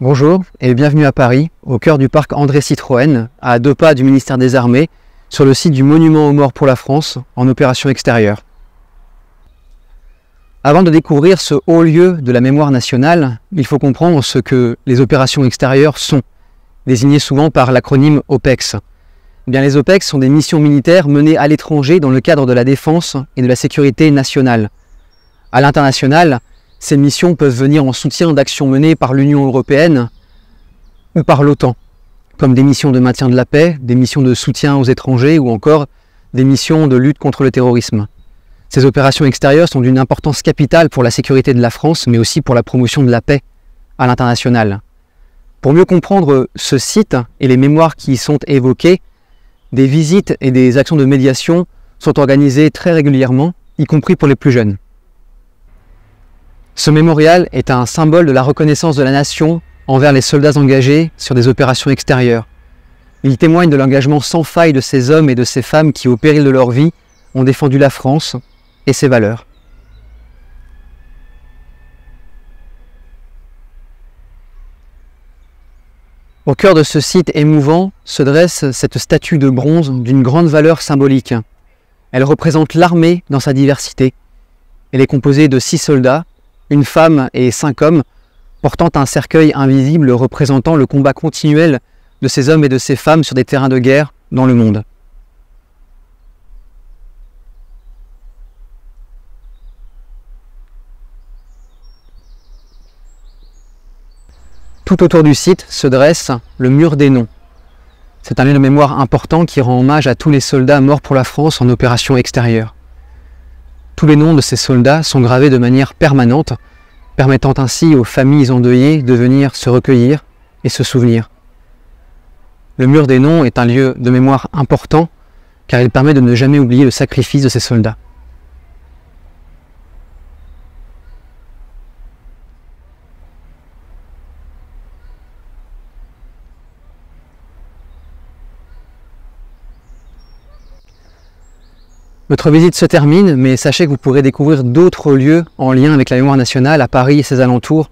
Bonjour et bienvenue à Paris, au cœur du parc André Citroën, à 2 pas du ministère des Armées, sur le site du Monument aux Morts pour la France, en opération extérieure. Avant de découvrir ce haut lieu de la mémoire nationale, il faut comprendre ce que les opérations extérieures sont, désignées souvent par l'acronyme OPEX. Les OPEX sont des missions militaires menées à l'étranger dans le cadre de la défense et de la sécurité nationale. À l'international, ces missions peuvent venir en soutien d'actions menées par l'Union européenne ou par l'OTAN, comme des missions de maintien de la paix, des missions de soutien aux étrangers ou encore des missions de lutte contre le terrorisme. Ces opérations extérieures sont d'une importance capitale pour la sécurité de la France, mais aussi pour la promotion de la paix à l'international. Pour mieux comprendre ce site et les mémoires qui y sont évoquées, des visites et des actions de médiation sont organisées très régulièrement, y compris pour les plus jeunes. Ce mémorial est un symbole de la reconnaissance de la nation envers les soldats engagés sur des opérations extérieures. Il témoigne de l'engagement sans faille de ces hommes et de ces femmes qui, au péril de leur vie, ont défendu la France et ses valeurs. Au cœur de ce site émouvant se dresse cette statue de bronze d'une grande valeur symbolique. Elle représente l'armée dans sa diversité. Elle est composée de 6 soldats, une femme et 5 hommes, portant un cercueil invisible représentant le combat continuel de ces hommes et de ces femmes sur des terrains de guerre dans le monde. Tout autour du site se dresse le mur des noms. C'est un lieu de mémoire important qui rend hommage à tous les soldats morts pour la France en opération extérieure. Tous les noms de ces soldats sont gravés de manière permanente, permettant ainsi aux familles endeuillées de venir se recueillir et se souvenir. Le mur des noms est un lieu de mémoire important car il permet de ne jamais oublier le sacrifice de ces soldats. Notre visite se termine, mais sachez que vous pourrez découvrir d'autres lieux en lien avec la mémoire nationale à Paris et ses alentours,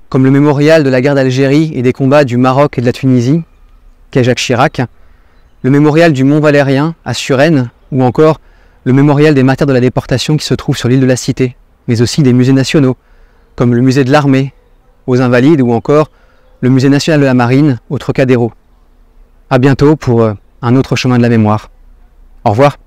comme le mémorial de la guerre d'Algérie et des combats du Maroc et de la Tunisie, qu'est Jacques Chirac, le mémorial du Mont Valérien à Suresnes, ou encore le mémorial des martyrs de la déportation qui se trouve sur l'île de la Cité, mais aussi des musées nationaux, comme le musée de l'armée aux Invalides ou encore le musée national de la marine au Trocadéro. À bientôt pour un autre chemin de la mémoire. Au revoir.